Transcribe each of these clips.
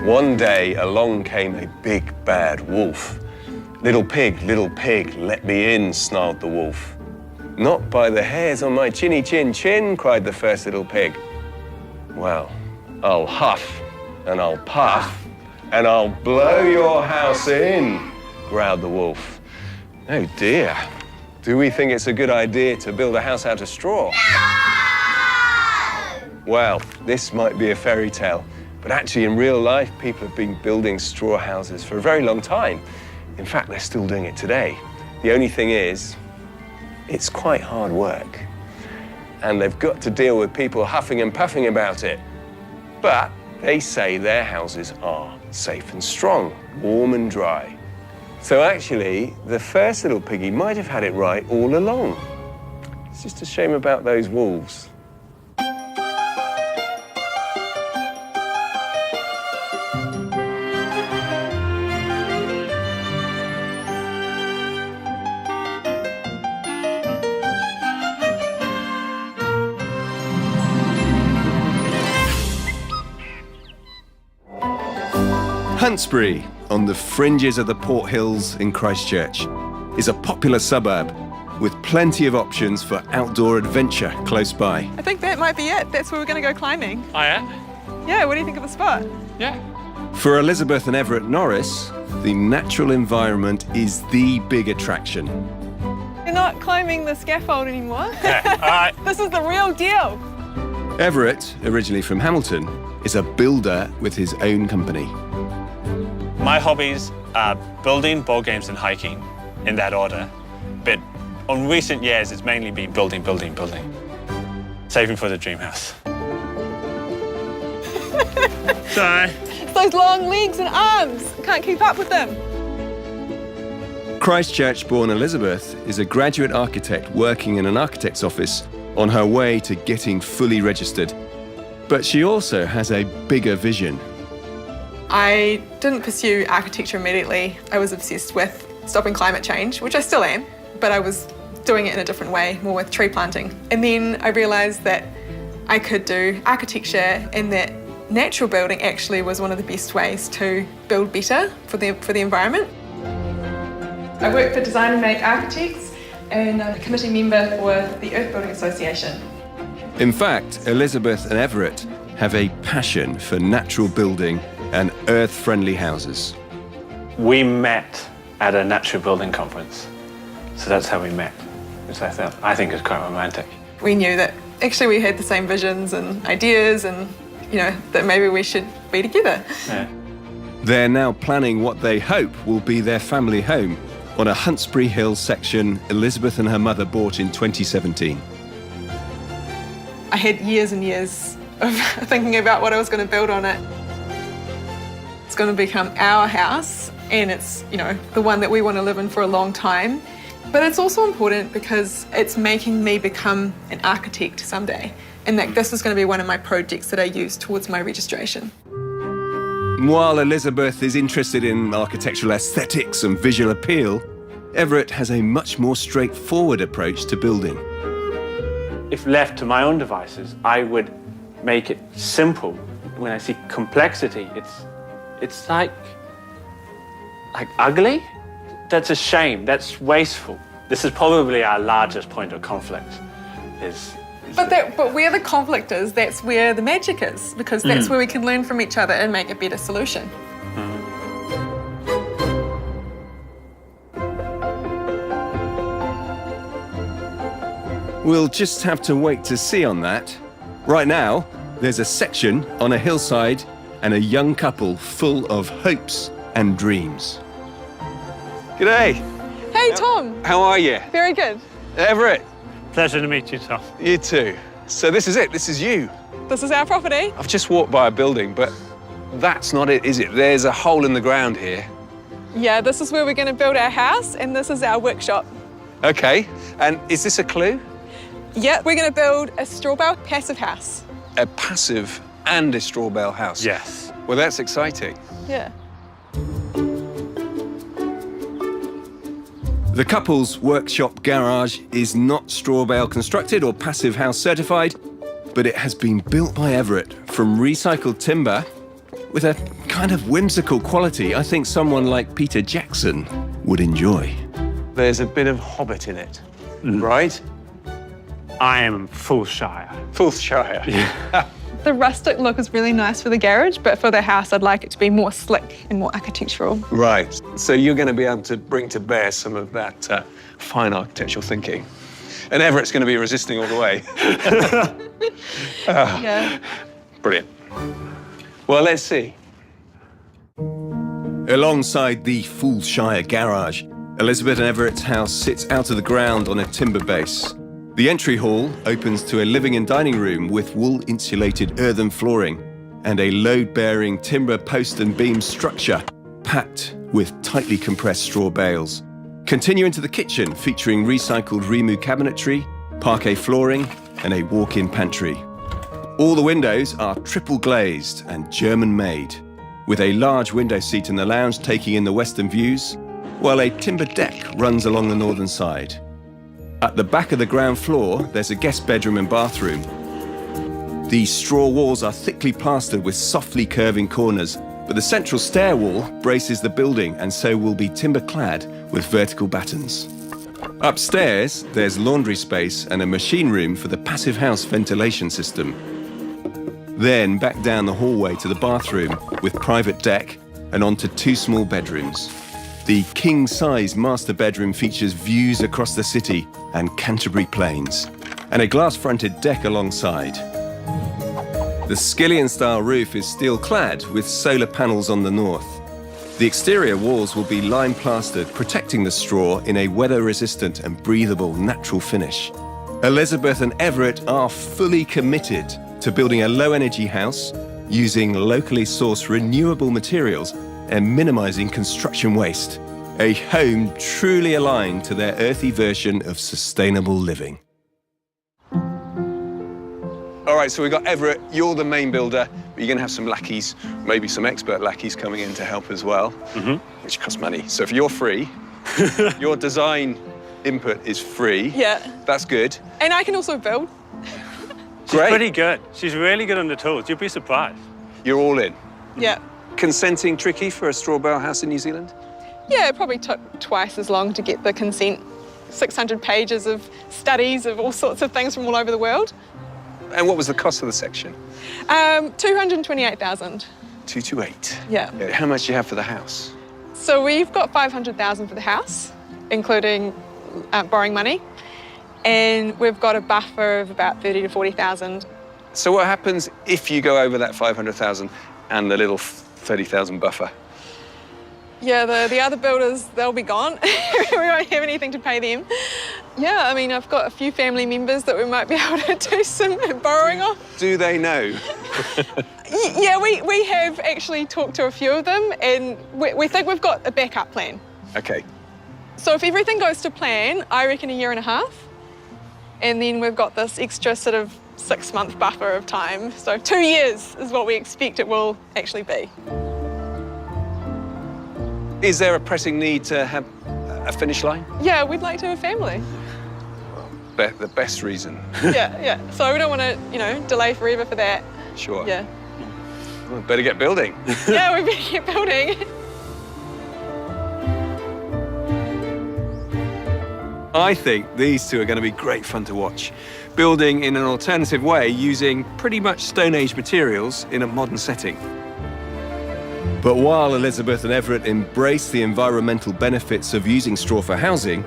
One day, along came a big, bad wolf. Little pig, let me in, snarled the wolf. Not by the hairs on my chinny chin chin, cried the first little pig. Well, I'll huff and I'll puff and I'll blow your house in, growled the wolf. Oh dear, do we think it's a good idea to build a house out of straw? No! Well, this might be a fairy tale, but actually in real life, people have been building straw houses for a very long time. In fact, they're still doing it today. The only thing is, it's quite hard work. And they've got to deal with people huffing and puffing about it. But they say their houses are safe and strong, warm and dry. So actually, the first little piggy might have had it right all along. It's just a shame about those wolves. Huntsbury, on the fringes of the Port Hills in Christchurch, is a popular suburb with plenty of options for outdoor adventure close by. I think that might be it. That's where we're going to go climbing. Oh, yeah? Yeah, what do you think of the spot? Yeah. For Elizabeth and Everett Norris, the natural environment is the big attraction. We're not climbing the scaffold anymore. Yeah, all right. This is the real deal. Everett, originally from Hamilton, is a builder with his own company. My hobbies are building, board games and hiking, in that order. But on recent years, it's mainly been building. Saving for the dream house. Sorry. It's those long legs and arms. Can't keep up with them. Christchurch-born Elizabeth is a graduate architect working in an architect's office on her way to getting fully registered. But she also has a bigger vision. I didn't pursue architecture immediately. I was obsessed with stopping climate change, which I still am, but I was doing it in a different way, more with tree planting. And then I realised that I could do architecture and that natural building actually was one of the best ways to build better for the environment. I work for Design and Make Architects and I'm a committee member for the Earth Building Association. In fact, Elizabeth and Everett have a passion for natural building and earth-friendly houses. We met at a natural building conference. So that's how we met, which I think is quite romantic. We knew that actually we had the same visions and ideas and, you know, that maybe we should be together. Yeah. They're now planning what they hope will be their family home on a Huntsbury Hill section Elizabeth and her mother bought in 2017. I had years and years of thinking about what I was going to build on it. It's going to become our house and it's, you know, the one that we want to live in for a long time. But it's also important because it's making me become an architect someday. And that this is going to be one of my projects that I use towards my registration. While Elizabeth is interested in architectural aesthetics and visual appeal, Everett has a much more straightforward approach to building. If left to my own devices, I would make it simple. When I see complexity, it's like ugly. That's a shame. That's wasteful. This is probably our largest point of conflict. But where the conflict is, that's where the magic is, because that's where we can learn from each other and make a better solution. We'll just have to wait to see on that. Right now, there's a section on a hillside and a young couple full of hopes and dreams. G'day. Hey, Tom. How are you? Very good. Everett. Pleasure to meet you, Tom. You too. So this is it. This is you. This is our property. I've just walked by a building, but that's not it, is it? There's a hole in the ground here. Yeah, this is where we're going to build our house, and this is our workshop. Okay. And is this a clue? Yeah, we're going to build a straw bale passive house. A passive and a straw bale house? Yes. Well, that's exciting. Yeah. The couple's workshop garage is not straw bale constructed or passive house certified, but it has been built by Everett from recycled timber with a kind of whimsical quality I think someone like Peter Jackson would enjoy. There's a bit of Hobbit in it, right? I am full Shire. Full Shire. The rustic look is really nice for the garage, but for the house, I'd like it to be more slick and more architectural. Right. So you're going to be able to bring to bear some of that fine architectural thinking. And Everett's going to be resisting all the way. Yeah. Brilliant. Well, let's see. Alongside the Full Shire garage, Elizabeth and Everett's house sits out of the ground on a timber base. The entry hall opens to a living and dining room with wool-insulated earthen flooring and a load-bearing timber post and beam structure packed with tightly compressed straw bales. Continue into the kitchen featuring recycled Rimu cabinetry, parquet flooring and a walk-in pantry. All the windows are triple glazed and German-made, with a large window seat in the lounge taking in the western views, while a timber deck runs along the northern side. At the back of the ground floor, there's a guest bedroom and bathroom. The straw walls are thickly plastered with softly curving corners, but the central stair wall braces the building and so will be timber-clad with vertical battens. Upstairs, there's laundry space and a machine room for the passive house ventilation system. Then back down the hallway to the bathroom with private deck and onto 2 small bedrooms. The king-size master bedroom features views across the city and Canterbury Plains, and a glass-fronted deck alongside. The Skillion-style roof is steel-clad with solar panels on the north. The exterior walls will be lime-plastered, protecting the straw in a weather-resistant and breathable natural finish. Elizabeth and Everett are fully committed to building a low-energy house using locally sourced renewable materials and minimizing construction waste. A home truly aligned to their earthy version of sustainable living. All right, so we've got Everett. You're the main builder, but you're going to have some lackeys, maybe some expert lackeys coming in to help as well, which costs money. So if you're free, your design input is free. Yeah. That's good. And I can also build. She's pretty good. She's really good on the tools. You'd be surprised. You're all in. Yeah. Consenting tricky for a straw bale house in New Zealand? Yeah, it probably took twice as long to get the consent. 600 pages of studies of all sorts of things from all over the world. And what was the cost of the section? 228,000. 228. Yeah. How much do you have for the house? So we've got 500,000 for the house, including borrowing money, and we've got a buffer of about 30 to 40,000. So what happens if you go over that 500,000 and the little 30,000 buffer? Yeah, the other builders, they'll be gone. We won't have anything to pay them. Yeah, I mean, I've got a few family members that we might be able to do some borrowing off. Do they know? Yeah, we have actually talked to a few of them, and we think we've got a backup plan. Okay. So if everything goes to plan, I reckon a year and a half. And then we've got this extra sort of 6-month buffer of time. So 2 years is what we expect it will actually be. Is there a pressing need to have a finish line? Yeah, we'd like to have a family. The best reason. Yeah. So we don't want to, delay forever for that. Sure. Yeah. Well, better get building. Yeah, we better get building. I think these two are going to be great fun to watch. Building in an alternative way using pretty much Stone Age materials in a modern setting. But while Elizabeth and Everett embrace the environmental benefits of using straw for housing,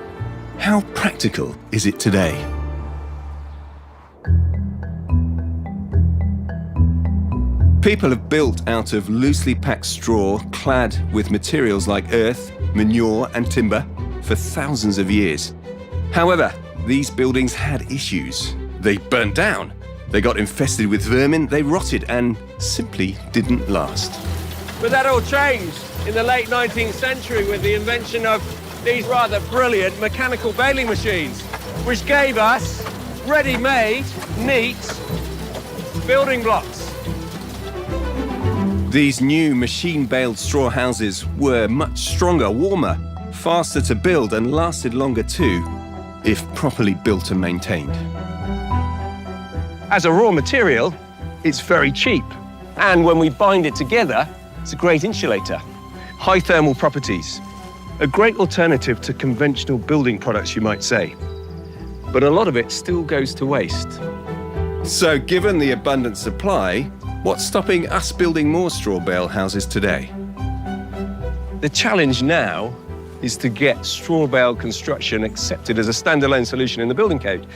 how practical is it today? People have built out of loosely packed straw clad with materials like earth, manure and timber for thousands of years. However, these buildings had issues. They burnt down, they got infested with vermin, they rotted and simply didn't last. But that all changed in the late 19th century with the invention of these rather brilliant mechanical baling machines, which gave us ready-made, neat building blocks. These new machine-baled straw houses were much stronger, warmer, faster to build and lasted longer too, if properly built and maintained. As a raw material, it's very cheap. And when we bind it together, it's a great insulator. High thermal properties. A great alternative to conventional building products, you might say. But a lot of it still goes to waste. So given the abundant supply, what's stopping us building more straw bale houses today? The challenge now is to get straw bale construction accepted as a standalone solution in the building code.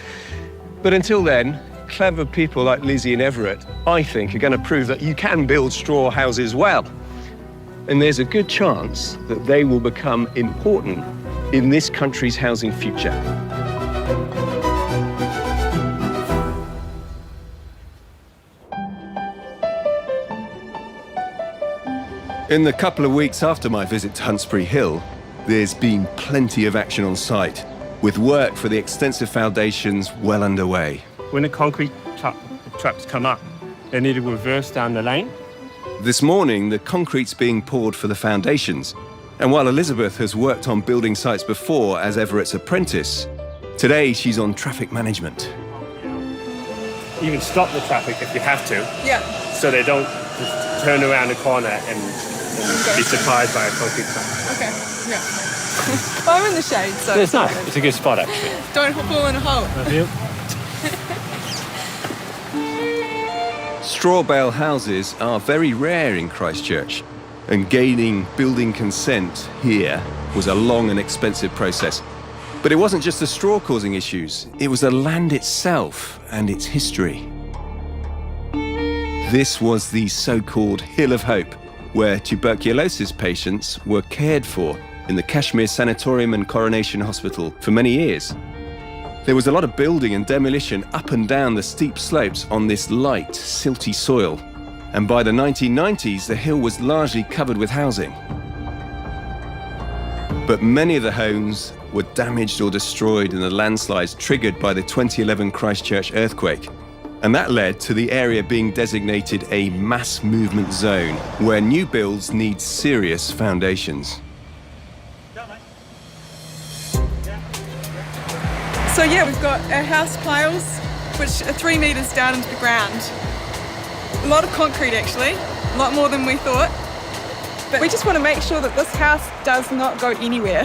But until then, clever people like Lizzie and Everett, I think, are going to prove that you can build straw houses well. And there's a good chance that they will become important in this country's housing future. In the couple of weeks after my visit to Huntsbury Hill, there's been plenty of action on site, with work for the extensive foundations well underway. When the concrete trucks come up, they need to reverse down the lane. This morning, the concrete's being poured for the foundations. And while Elizabeth has worked on building sites before as Everett's apprentice, today she's on traffic management. You can stop the traffic if you have to, Yeah. so they don't just turn around the corner and be surprised by a concrete truck. Okay. Yeah. Well, I'm in the shade, so It's nice. It's a good spot, actually. don't fall in a hole. Straw bale houses are very rare in Christchurch, and gaining building consent here was a long and expensive process. But it wasn't just the straw causing issues, it was the land itself and its history. This was the so-called Hill of Hope, where tuberculosis patients were cared for in the Kashmir Sanatorium and Coronation Hospital for many years. There was a lot of building and demolition up and down the steep slopes on this light, silty soil. And by the 1990s, the hill was largely covered with housing. But many of the homes were damaged or destroyed in the landslides triggered by the 2011 Christchurch earthquake. And that led to the area being designated a mass movement zone, where new builds need serious foundations. So yeah, we've got our house piles, which are 3 metres down into the ground. A lot of concrete actually, a lot more than we thought. But we just want to make sure that this house does not go anywhere.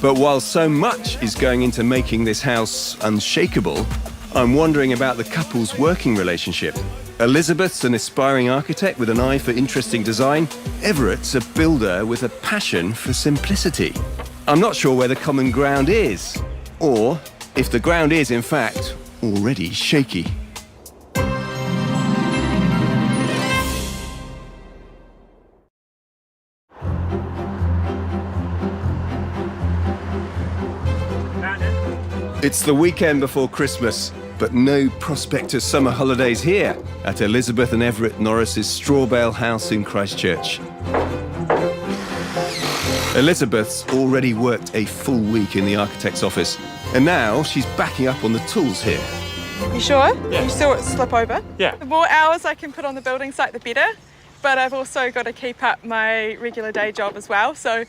But while so much is going into making this house unshakable, I'm wondering about the couple's working relationship. Elizabeth's an aspiring architect with an eye for interesting design. Everett's a builder with a passion for simplicity. I'm not sure where the common ground is, or if the ground is, in fact, already shaky. It's the weekend before Christmas, but no prospect of summer holidays here at Elizabeth and Everett Norris's straw bale house in Christchurch. Elizabeth's already worked a full week in the architect's office, and now she's backing up on the tools here. You sure? Yeah. You saw it slip over? Yeah. The more hours I can put on the building site, the better. But I've also got to keep up my regular day job as well. So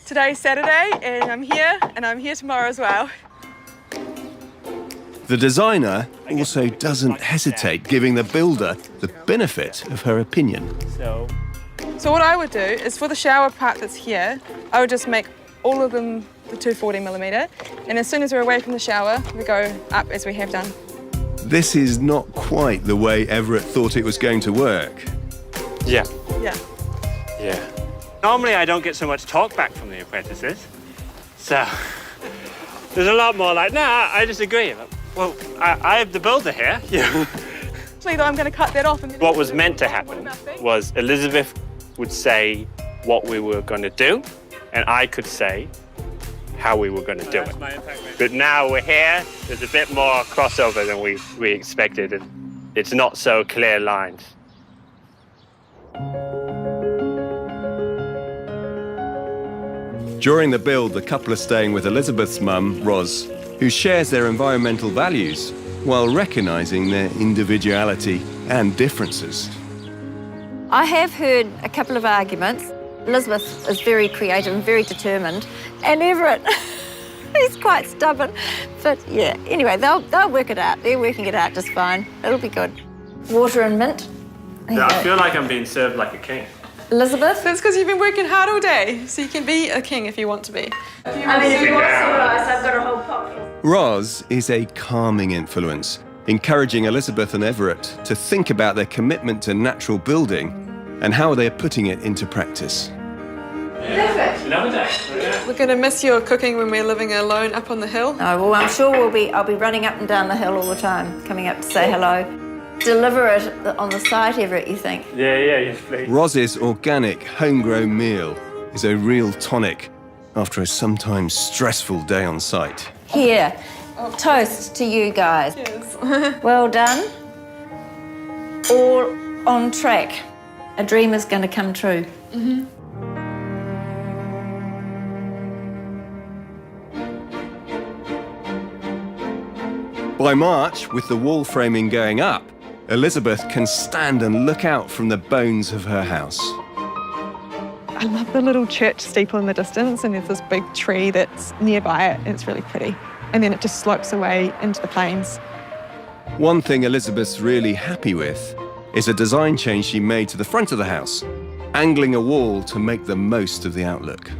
today's Saturday, and I'm here tomorrow as well. The designer also doesn't hesitate giving the builder the benefit of her opinion. So what I would do is for the shower part that's here, I would just make all of them the 240mm. And as soon as we're away from the shower, we go up as we have done. This is not quite the way Everett thought it was going to work. Yeah. Yeah. Yeah. Normally I don't get so much talk back from the apprentices. So there's a lot more like, nah, I disagree. Well, I have the builder here. Yeah. Actually, though, I'm going to cut that off. And then What was meant to happen was Elizabeth would say what we were going to do, and I could say how we were going to do it. But now we're here, there's a bit more crossover than we expected, and it's not so clear lines. During the build, the couple are staying with Elizabeth's mum, Ros, who shares their environmental values while recognising their individuality and differences. I have heard a couple of arguments. Elizabeth is very creative and very determined, and Everett, he's quite stubborn. But yeah, anyway, they'll work it out. They're working it out just fine. It'll be good. water and mint. There you I go. feel like I'm being served like a king. Elizabeth? That's because you've been working hard all day, so you can be a king if you want to be. I mean, if you want some rice, I've got a whole pot. Roz is a calming influence, encouraging Elizabeth and Everett to think about their commitment to natural building and how they're putting it into practice. Another day. We're going to miss your cooking when we're living alone up on the hill. No, well, I'm sure I'll be running up and down the hill all the time, coming up to say hello. Deliver it on the site, Everett, you think? Yeah, yes, please. Roz's organic, homegrown meal is a real tonic after a sometimes stressful day on site. Here, toast to you guys. Yes. Well done. All on track. A dream is going to come true. By March, with the wall framing going up, Elizabeth can stand and look out from the bones of her house. I love the little church steeple in the distance, and there's this big tree that's nearby it, and it's really pretty. And then it just slopes away into the plains. One thing Elizabeth's really happy with is a design change she made to the front of the house, angling a wall to make the most of the outlook.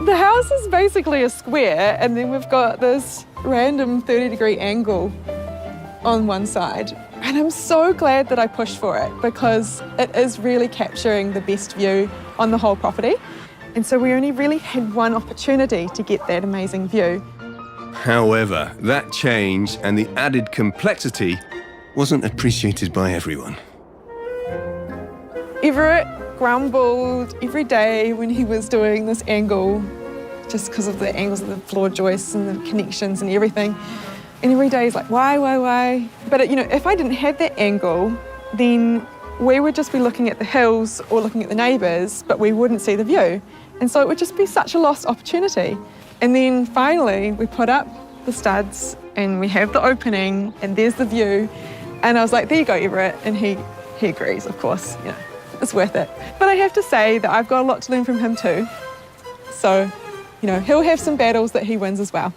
The house is basically a square, and then we've got this random 30-degree angle on one side. And I'm so glad that I pushed for it, because it is really capturing the best view on the whole property. And so we only really had one opportunity to get that amazing view. However, that change and the added complexity wasn't appreciated by everyone. Everett grumbled every day when he was doing this angle, just because of the angles of the floor joists and the connections and everything. And every day he's like, why? But if I didn't have that angle, then we would just be looking at the hills or looking at the neighbours, but we wouldn't see the view. And so it would just be such a lost opportunity. And then finally we put up the studs and we have the opening and there's the view. And I was like, there you go, Everett. And he agrees, of course, it's worth it. But I have to say that I've got a lot to learn from him too. So, he'll have some battles that he wins as well.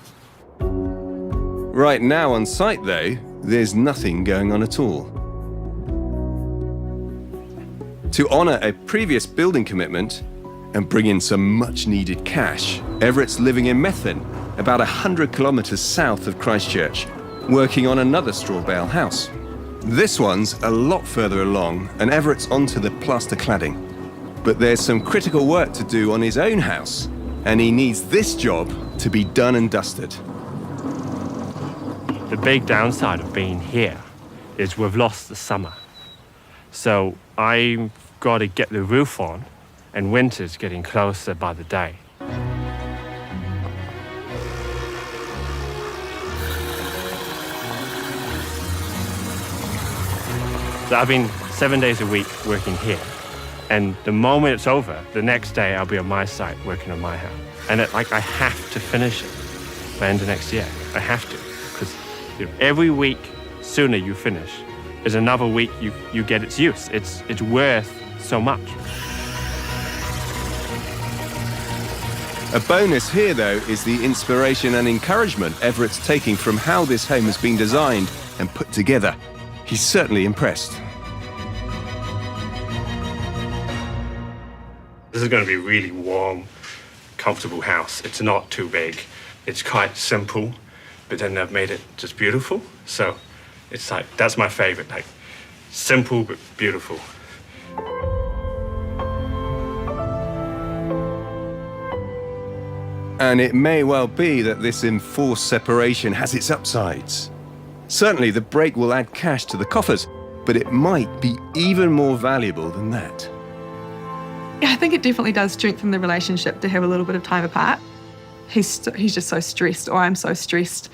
Right now on site, though, there's nothing going on at all. To honour a previous building commitment and bring in some much-needed cash, Everett's living in Methven, about 100 kilometres south of Christchurch, working on another straw bale house. This one's a lot further along, and Everett's onto the plaster cladding. But there's some critical work to do on his own house, and he needs this job to be done and dusted. The big downside of being here is we've lost the summer. So I've got to get the roof on, and winter's getting closer by the day. So I've been 7 days a week working here. And the moment it's over, the next day I'll be on my site working on my house. And I have to finish it by the end of next year. I have to, because every week sooner you finish is another week you get its use. It's worth so much. A bonus here, though, is the inspiration and encouragement Everett's taking from how this home has been designed and put together. He's certainly impressed. This is going to be a really warm, comfortable house. It's not too big. It's quite simple, but then they've made it just beautiful. So it's that's my favorite, simple but beautiful. And it may well be that this enforced separation has its upsides. Certainly, the break will add cash to the coffers, but it might be even more valuable than that. Yeah, I think it definitely does strengthen the relationship to have a little bit of time apart. He's just so stressed, or I'm so stressed.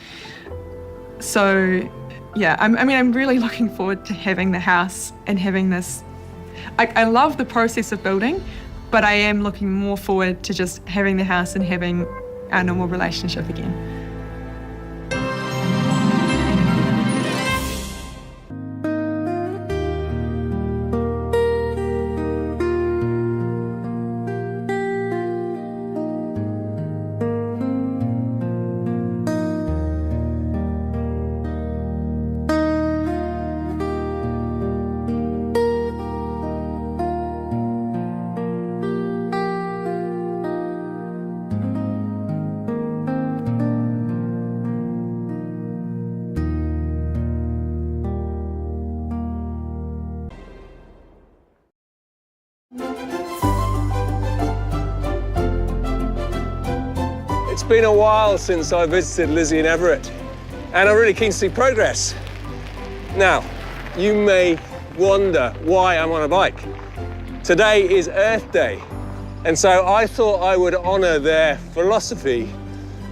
So, yeah, I'm really looking forward to having the house and having this. I love the process of building, but I am looking more forward to just having the house and having our normal relationship again. been a while since I visited Lizzie and Everett, and I'm really keen to see progress. Now, you may wonder why I'm on a bike. Today is Earth Day, and so I thought I would honour their philosophy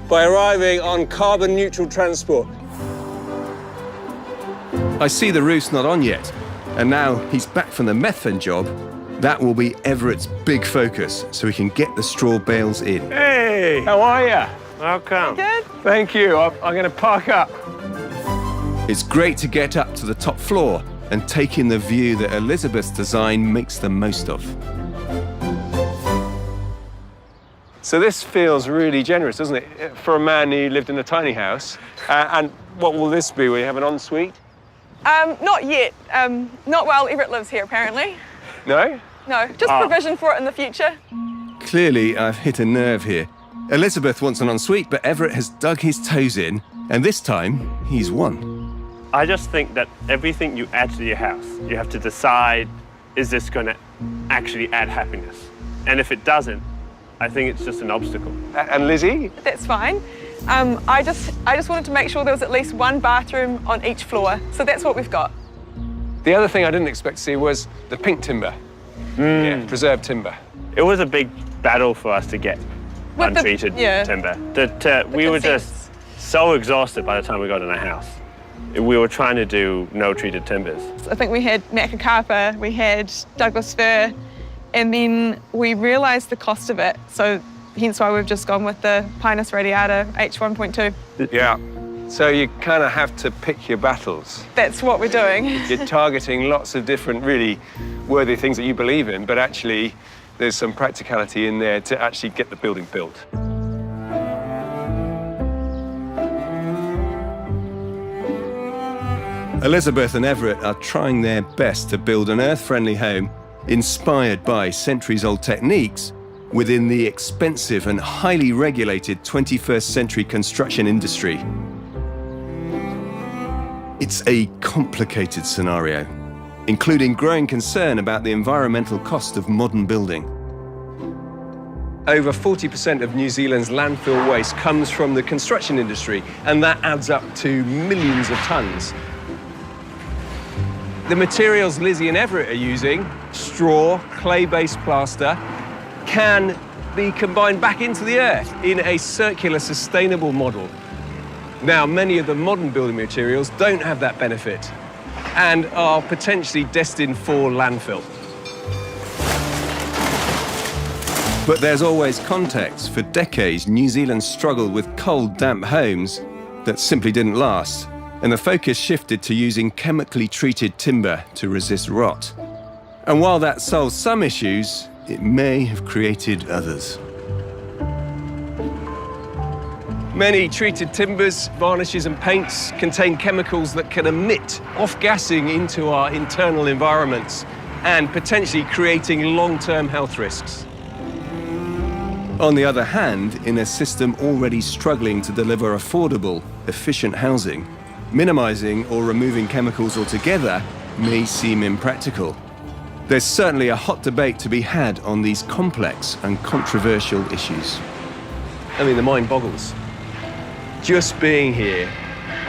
by arriving on carbon-neutral transport. I see the roof's not on yet, and now he's back from the methane job. That will be Everett's big focus, so he can get the straw bales in. Hey, how are you? Welcome. Good. Thank you. I'm going to park up. It's great to get up to the top floor and take in the view that Elizabeth's design makes the most of. So this feels really generous, doesn't it, for a man who lived in a tiny house? And what will this be? Will you have an ensuite? Not yet. Not while Everett lives here, apparently. No? No, just provision for it in the future. Clearly, I've hit a nerve here. Elizabeth wants an ensuite, but Everett has dug his toes in, and this time, he's won. I just think that everything you add to your house, you have to decide, is this going to actually add happiness? And if it doesn't, I think it's just an obstacle. And Lizzie? That's fine. I just wanted to make sure there was at least one bathroom on each floor, so that's what we've got. The other thing I didn't expect to see was the pink timber. Yeah, preserved timber. It was a big battle for us to get With the- untreated yeah. timber. That we were just so exhausted by the time we got in our house. We were trying to do no treated timbers. I think we had Macacarpa, we had Douglas fir, and then we realised the cost of it, so hence why we've just gone with the Pinus radiata H1.2. Yeah. So you kind of have to pick your battles. That's what we're doing. You're targeting lots of different really worthy things that you believe in, but actually there's some practicality in there to actually get the building built. Elizabeth and Everett are trying their best to build an earth-friendly home inspired by centuries-old techniques within the expensive and highly regulated 21st century construction industry. It's a complicated scenario, including growing concern about the environmental cost of modern building. Over 40% of New Zealand's landfill waste comes from the construction industry, and that adds up to millions of tonnes. The materials Lizzie and Everett are using, straw, clay-based plaster, can be combined back into the earth in a circular, sustainable model. Now, many of the modern building materials don't have that benefit and are potentially destined for landfill. But there's always context. For decades, New Zealand struggled with cold, damp homes that simply didn't last, and the focus shifted to using chemically treated timber to resist rot. And while that solves some issues, it may have created others. Many treated timbers, varnishes and paints contain chemicals that can emit off-gassing into our internal environments and potentially creating long-term health risks. On the other hand, in a system already struggling to deliver affordable, efficient housing, minimizing or removing chemicals altogether may seem impractical. There's certainly a hot debate to be had on these complex and controversial issues. I mean, the mind boggles. Just being here,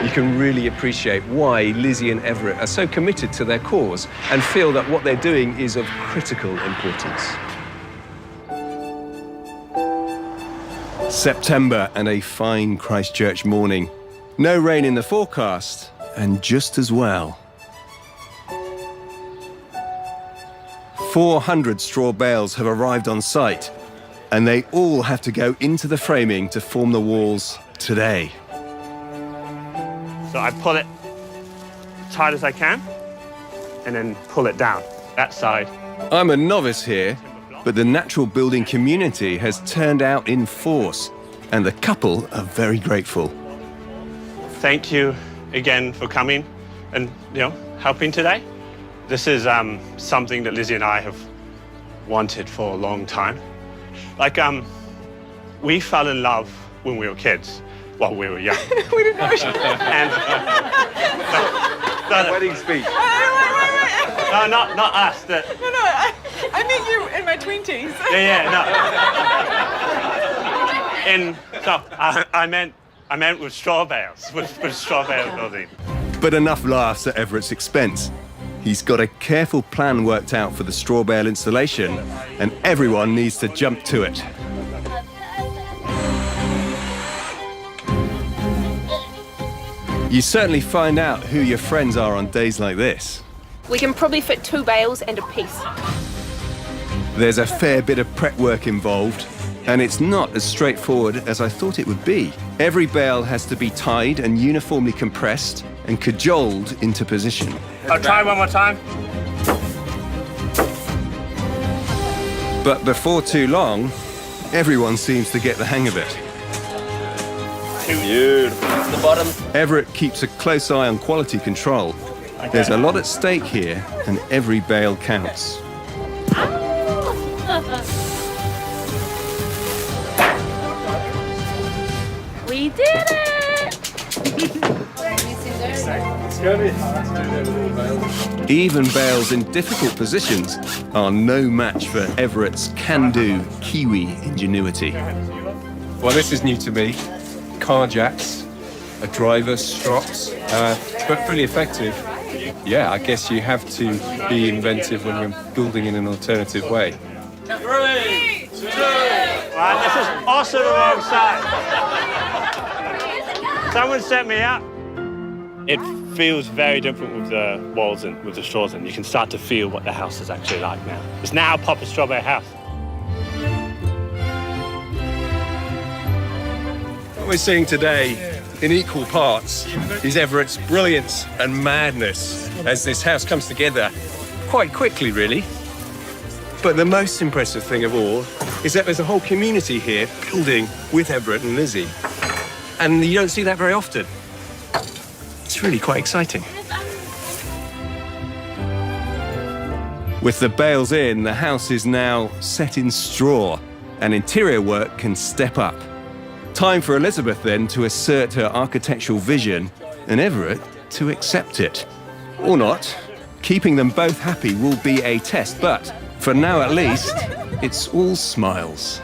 you can really appreciate why Lizzie and Everett are so committed to their cause and feel that what they're doing is of critical importance. September and a fine Christchurch morning. No rain in the forecast, and just as well. 400 straw bales have arrived on site, and they all have to go into the framing to form the walls today. So I pull it as tight as I can, and then pull it down, that side. I'm a novice here, but the natural building community has turned out in force, and the couple are very grateful. Thank you again for coming and, helping today. This is something that Lizzie and I have wanted for a long time. We fell in love when we were kids. Well, we were young. We didn't know. And Wedding speech. no, not us. No, I met you in my 20s. Yeah, I meant with straw bales, with straw bale building. But enough laughs at Everett's expense. He's got a careful plan worked out for the straw bale installation, and everyone needs to jump to it. You certainly find out who your friends are on days like this. We can probably fit 2 bales and a piece. There's a fair bit of prep work involved, and it's not as straightforward as I thought it would be. Every bale has to be tied and uniformly compressed and cajoled into position. I'll try one more time. But before too long, everyone seems to get the hang of it. Beautiful. The bottom. Everett keeps a close eye on quality control. There's a lot at stake here, and every bale counts. We did it! Even bales in difficult positions are no match for Everett's can-do Kiwi ingenuity. Well, this is new to me. Car jacks, a driver, strops, but pretty effective. Yeah, I guess you have to be inventive when you're building in an alternative way. 3, 2, 1. This is also the wrong side. Someone set me up. It feels very different with the walls and with the straws, and you can start to feel what the house is actually like now. It's now a proper strawberry house. What we're seeing today, in equal parts, is Everett's brilliance and madness as this house comes together quite quickly, really. But the most impressive thing of all is that there's a whole community here building with Everett and Lizzie. And you don't see that very often. It's really quite exciting. With the bales in, the house is now set in straw, and interior work can step up. Time for Elizabeth, then, to assert her architectural vision, and Everett to accept it. Or not. Keeping them both happy will be a test, but for now at least, it's all smiles.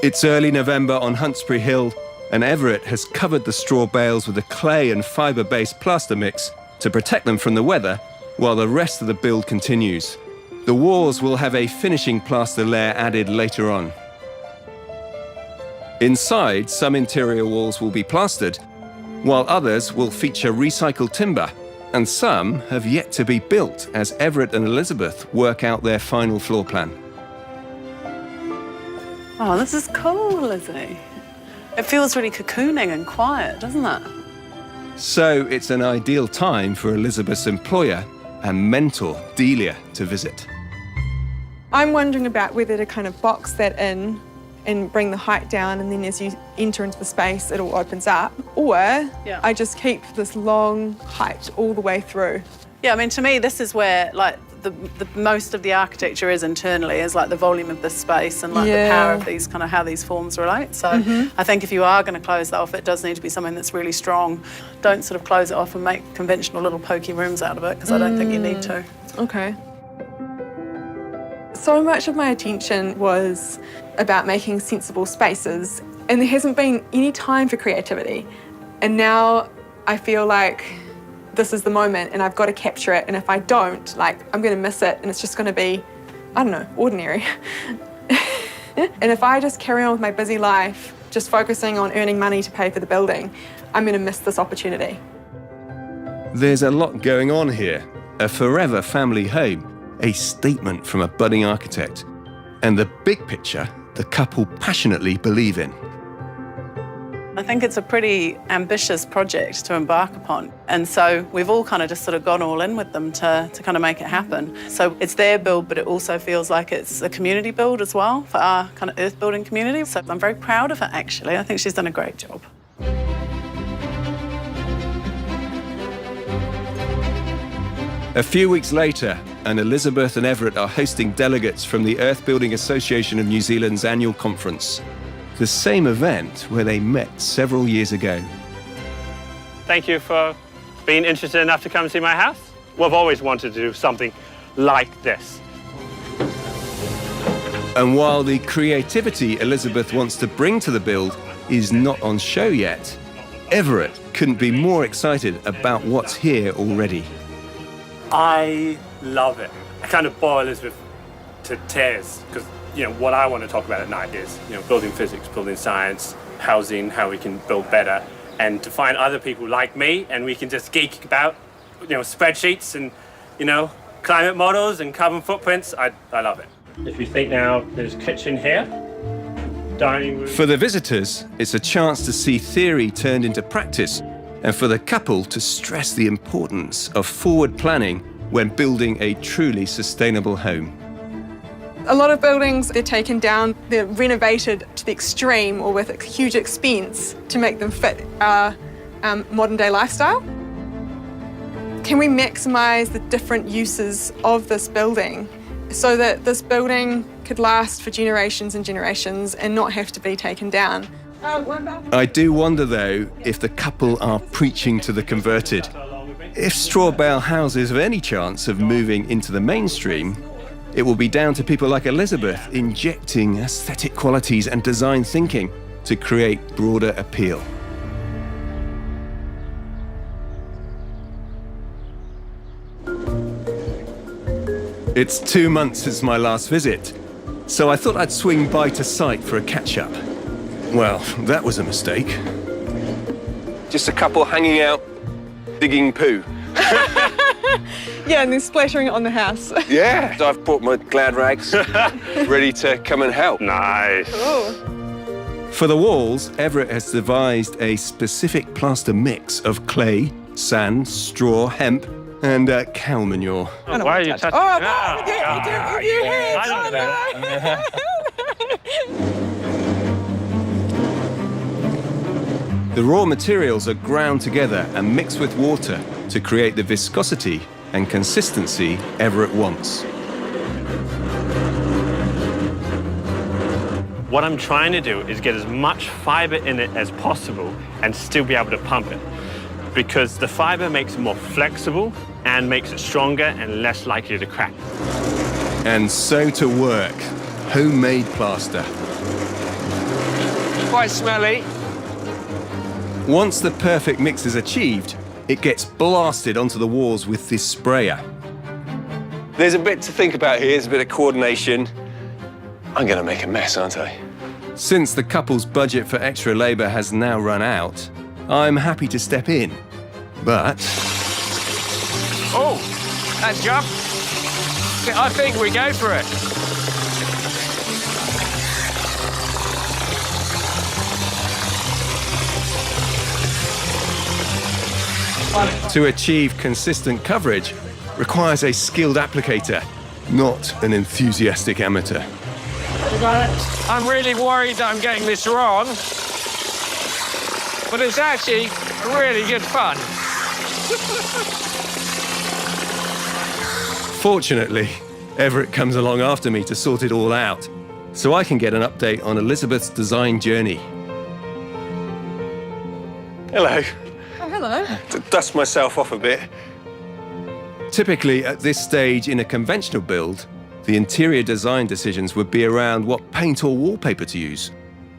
It's early November on Huntsbury Hill, and Everett has covered the straw bales with a clay and fibre-based plaster mix to protect them from the weather, while the rest of the build continues. The walls will have a finishing plaster layer added later on. Inside, some interior walls will be plastered, while others will feature recycled timber, and some have yet to be built as Everett and Elizabeth work out their final floor plan. Oh, this is cool, Lizzie. It feels really cocooning and quiet, doesn't it? So it's an ideal time for Elizabeth's employer and mentor, Delia, to visit. I'm wondering about whether to kind of box that in and bring the height down, and then as you enter into the space, it all opens up. Or I just keep this long height all the way through. Yeah, I mean, to me, this is where, like, the most of the architecture is internally, is like the volume of the space and like the power of these, kind of how these forms relate. So I think if you are going to close that off, it does need to be something that's really strong. Don't sort of close it off and make conventional little pokey rooms out of it, because I don't think you need to. Okay. So much of my attention was about making sensible spaces, and there hasn't been any time for creativity. And now I feel like this is the moment and I've got to capture it, and if I don't, like, I'm going to miss it and it's just going to be, I don't know, ordinary. And if I just carry on with my busy life, just focusing on earning money to pay for the building, I'm going to miss this opportunity. There's a lot going on here. A forever family home, a statement from a budding architect, and the big picture the couple passionately believe in. I think it's a pretty ambitious project to embark upon. And so we've all kind of just sort of gone all in with them to kind of make it happen. So it's their build, but it also feels like it's a community build as well for our kind of earth building community. So I'm very proud of her, actually. I think she's done a great job. A few weeks later, and Elizabeth and Everett are hosting delegates from the Earth Building Association of New Zealand's annual conference. the same event where they met several years ago. Thank you for being interested enough to come see my house. We've always wanted to do something like this. And while the creativity Elizabeth wants to bring to the build is not on show yet, Everett couldn't be more excited about what's here already. I love it. I kind of bore Elizabeth to tears because, what I want to talk about at night is, building physics, building science, housing, how we can build better, and to find other people like me and we can just geek about, spreadsheets and, climate models and carbon footprints. I love it. If you think now, there's a kitchen here, dining room. For the visitors, it's a chance to see theory turned into practice, and for the couple to stress the importance of forward planning when building a truly sustainable home. A lot of buildings, they're taken down, they're renovated to the extreme or with a huge expense to make them fit our modern day lifestyle. Can we maximise the different uses of this building so that this building could last for generations and generations and not have to be taken down? I do wonder, though, if the couple are preaching to the converted. If straw bale houses have any chance of moving into the mainstream, it will be down to people like Elizabeth injecting aesthetic qualities and design thinking to create broader appeal. It's 2 months since my last visit, so I thought I'd swing by to site for a catch-up. Well, that was a mistake. Just a couple hanging out, digging poo. Yeah, and then splattering it on the house. Yeah, I've brought my Glad rags, ready to come and help. Nice. Cool. For the walls, Everett has devised a specific plaster mix of clay, sand, straw, hemp, and cow manure. Why are you touching? Oh, no, you hit. I don't know that. The raw materials are ground together and mixed with water to create the viscosity and consistency Everett wants. What I'm trying to do is get as much fibre in it as possible and still be able to pump it, because the fibre makes it more flexible and makes it stronger and less likely to crack. And so to work, homemade plaster. Quite smelly. Once the perfect mix is achieved, it gets blasted onto the walls with this sprayer. There's a bit to think about here, there's a bit of coordination. I'm gonna make a mess, aren't I? Since the couple's budget for extra labour has now run out, I'm happy to step in. But Oh, that jump. I think we go for it. to achieve consistent coverage requires a skilled applicator, not an enthusiastic amateur. I'm really worried that I'm getting this wrong, but it's actually really good fun. Fortunately, Everett comes along after me to sort it all out, so I can get an update on Elizabeth's design journey. Hello. Oh, hello. To dust myself off a bit. Typically, at this stage in a conventional build, the interior design decisions would be around what paint or wallpaper to use,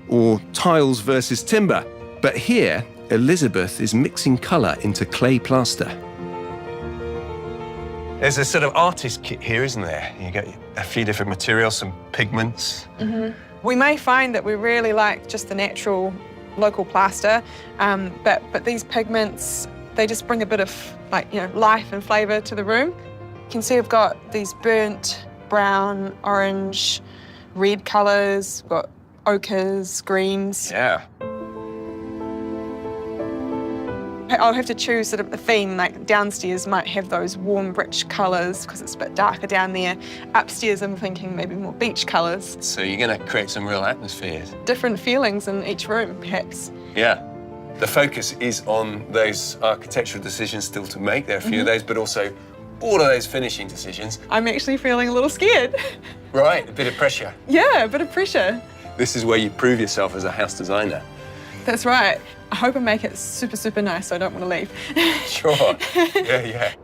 or tiles versus timber. But here, Elizabeth is mixing colour into clay plaster. There's a sort of artist kit here, isn't there? You get a few different materials, some pigments. Mm-hmm. We may find that we really like just the natural local plaster, but these pigments, they just bring a bit of life and flavour to the room. You can see we've got these burnt brown, orange, red colours. We've got ochres, greens. Yeah. I'll have to choose sort of a theme, like downstairs might have those warm, rich colours because it's a bit darker down there. Upstairs, I'm thinking maybe more beach colours. So you're going to create some real atmospheres. Different feelings in each room, perhaps. Yeah. The focus is on those architectural decisions still to make. There are a few of those, but also all of those finishing decisions. I'm actually feeling a little scared. Right, a bit of pressure. Yeah, a bit of pressure. This is where you prove yourself as a house designer. That's right. I hope I make it super, super nice so I don't want to leave. Sure. Yeah.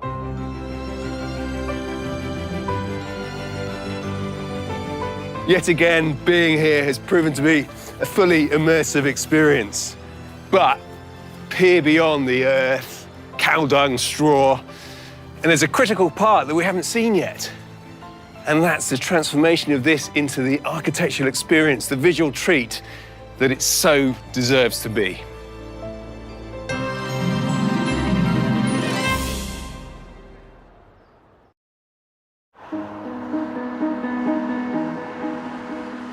Yet again, being here has proven to be a fully immersive experience. But peer beyond the earth, cow dung, straw, and there's a critical part that we haven't seen yet. And that's the transformation of this into the architectural experience, the visual treat that it so deserves to be.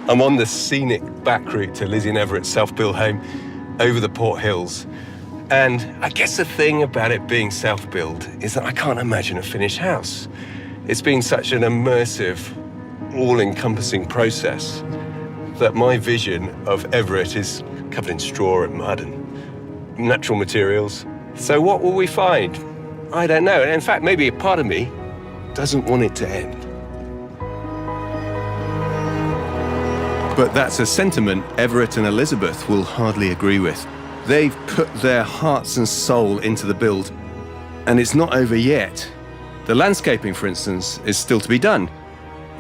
I'm on the scenic back route to Lizzie and Everett's self-built home over the Port Hills. And I guess the thing about it being self-built is that I can't imagine a finished house. It's been such an immersive, all-encompassing process that my vision of Everett is covered in straw and mud and natural materials. So what will we find? I don't know. And in fact, maybe a part of me doesn't want it to end. But that's a sentiment Everett and Elizabeth will hardly agree with. They've put their hearts and soul into the build, and it's not over yet. The landscaping, for instance, is still to be done.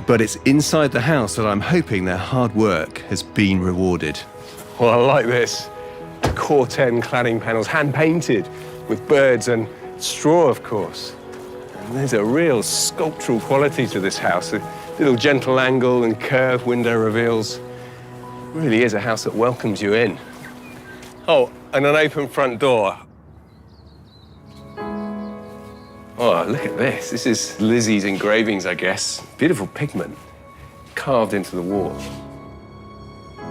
But it's inside the house that I'm hoping their hard work has been rewarded. Well, I like this. Corten cladding panels, hand-painted, with birds and straw, of course. And there's a real sculptural quality to this house. A little gentle angle and curved window reveals. It really is a house that welcomes you in. Oh, and an open front door. Oh, look at this. This is Lizzie's engravings, I guess. Beautiful pigment carved into the wall.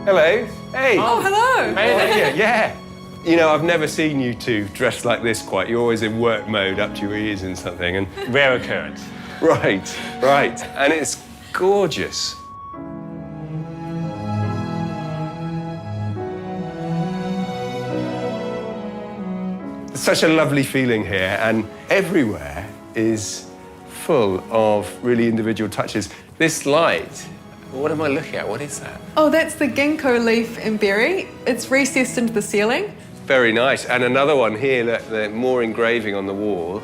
Hello. Hey. Oh, hello. Hey, yeah. You know, I've never seen you two dressed like this quite. You're always in work mode, up to your ears in something. And Rare occurrence. Right. And it's gorgeous. It's such a lovely feeling here, and everywhere is full of really individual touches. This light, what am I looking at? What is that? Oh, that's the ginkgo leaf and berry. It's recessed into the ceiling. Very nice. And another one here, the more engraving on the wall.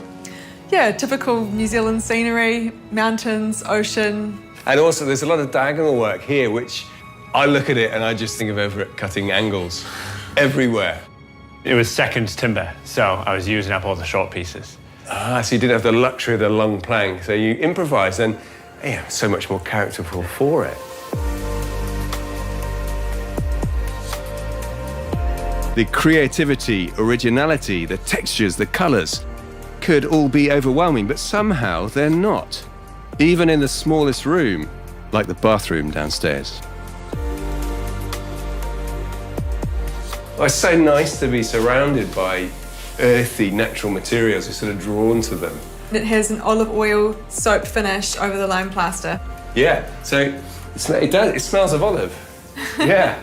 Yeah, typical New Zealand scenery, mountains, ocean. And also there's a lot of diagonal work here, which I look at it and I just think of Everett cutting angles everywhere. It was second timber, so I was using up all the short pieces. Ah, so you didn't have the luxury of the long plank, so you improvised, and yeah, so much more characterful for it. The creativity, originality, the textures, the colours could all be overwhelming, but somehow they're not. Even in the smallest room, like the bathroom downstairs. Well, it's so nice to be surrounded by earthy, natural materials. You're sort of drawn to them. It has an olive oil soap finish over the lime plaster. Yeah, so it does. It smells of olive. Yeah.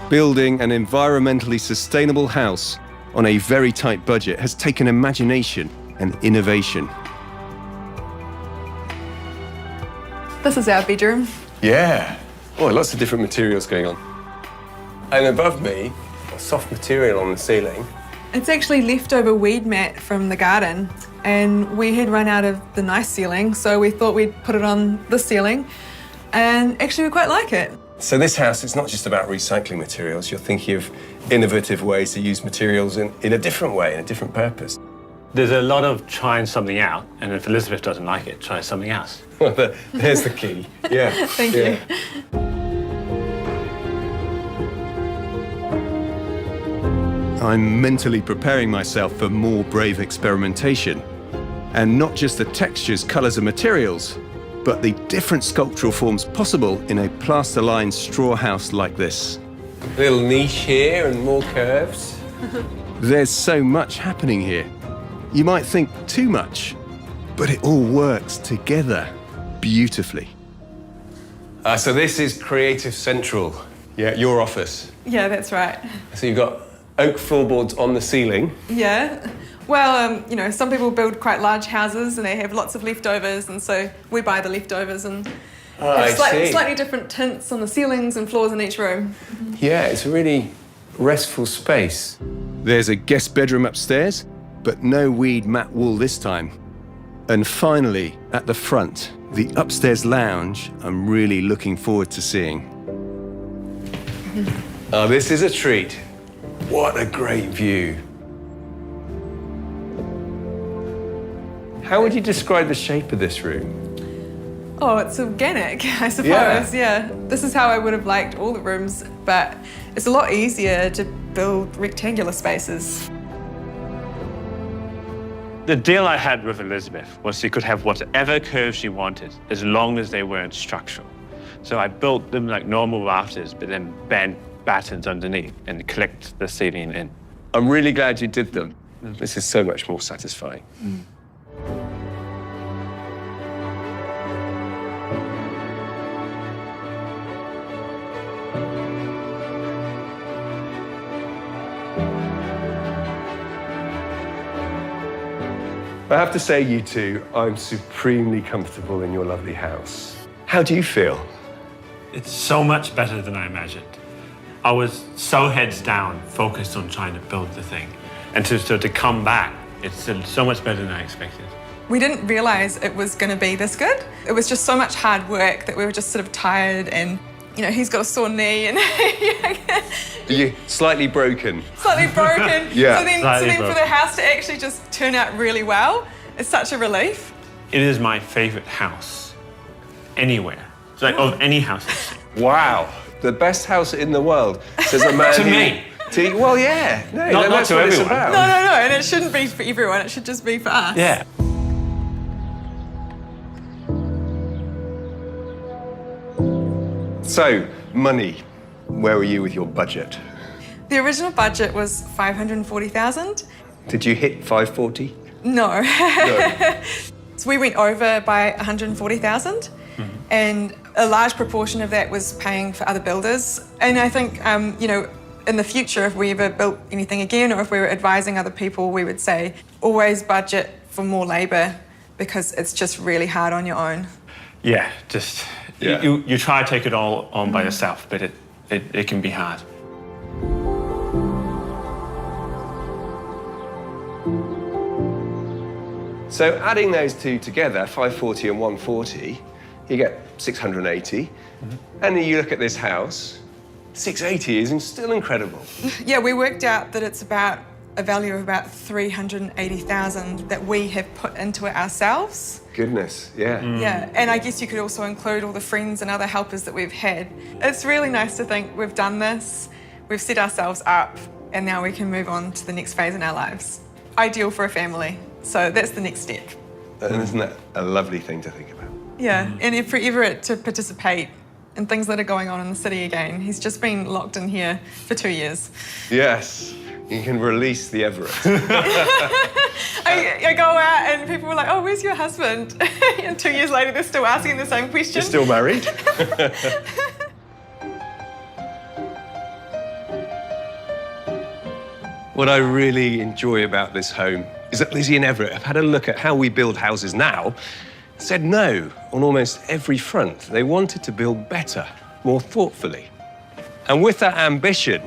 Building an environmentally sustainable house on a very tight budget has taken imagination and innovation. This is our bedroom. Yeah. Oh, lots of different materials going on. And above me, a soft material on the ceiling. It's actually leftover weed mat from the garden, and we had run out of the nice ceiling, so we thought we'd put it on the ceiling, and actually we quite like it. So this house, it's not just about recycling materials. You're thinking of innovative ways to use materials in a different way, in a different purpose. There's a lot of trying something out, and if Elizabeth doesn't like it, try something else. Well, there's the key. Yeah. Thank you. I'm mentally preparing myself for more brave experimentation. And not just the textures, colours and materials, but the different sculptural forms possible in a plaster-lined straw house like this. A little niche here and more curves. There's so much happening here. You might think too much, but it all works together beautifully. So this is Creative Central. Yeah, your office. Yeah, that's right. So you've got oak floorboards on the ceiling. Yeah. Well, you know, some people build quite large houses and they have lots of leftovers, and so we buy the leftovers and Oh, I see. Slightly different tints on the ceilings and floors in each room. Yeah, it's a really restful space. There's a guest bedroom upstairs, but no weed mat wall this time. And finally, at the front, the upstairs lounge I'm really looking forward to seeing. Oh, this is a treat. What a great view. How would you describe the shape of this room? Oh, it's organic, I suppose, yeah. This is how I would have liked all the rooms, but it's a lot easier to build rectangular spaces. The deal I had with Elizabeth was she could have whatever curves she wanted as long as they weren't structural. So I built them like normal rafters, but then bent battens underneath and clicked the ceiling in. I'm really glad you did them. This is so much more satisfying. I have to say, you two, I'm supremely comfortable in your lovely house. How do you feel? It's so much better than I imagined. I was so heads down, focused on trying to build the thing. And to come back, it's so much better than I expected. We didn't realise it was going to be this good. It was just so much hard work that we were just sort of tired, and, you know, he's got a sore knee and Are you slightly broken? slightly broken. Yeah, so then for the house to actually just turn out really well, it's such a relief. It is my favorite house anywhere. It's like of any house I've seen. Wow, the best house in the world, says a man To who- me. Well, yeah. No, Not that's to what it's everyone. about. No, and it shouldn't be for everyone, it should just be for us. Yeah. So, money. Where were you with your budget? The original budget was $540,000. Did you hit 540? No. No. So we went over by $140,000, and a large proportion of that was paying for other builders. And I think, you know, in the future, if we ever built anything again, or if we were advising other people, we would say always budget for more labour, because it's just really hard on your own. Yeah, Yeah. You try to take it all on by yourself, but it can be hard. So adding those two together, 540 and 140, you get 680. And then you look at this house, 680 is still incredible. Yeah, we worked out that it's about a value of about $380,000 that we have put into it ourselves. Goodness, yeah. Yeah, and I guess you could also include all the friends and other helpers that we've had. It's really nice to think we've done this, we've set ourselves up, and now we can move on to the next phase in our lives. Ideal for a family, so that's the next step. And isn't that a lovely thing to think about? Yeah, and for Everett to participate in things that are going on in the city again. He's just been locked in here for 2 years. Yes, you can release the Everett. I go out and people were like, oh, where's your husband? And 2 years later, they're still asking the same question. You're still married? What I really enjoy about this home is that Lizzie and Everett have had a look at how we build houses now, said no on almost every front. They wanted to build better, more thoughtfully. And with that ambition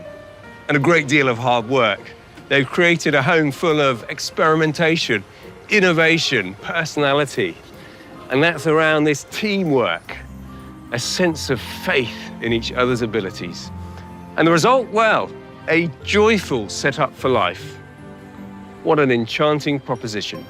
and a great deal of hard work, they've created a home full of experimentation, innovation, personality. And that's around this teamwork, a sense of faith in each other's abilities. And the result, well, a joyful setup for life. What an enchanting proposition.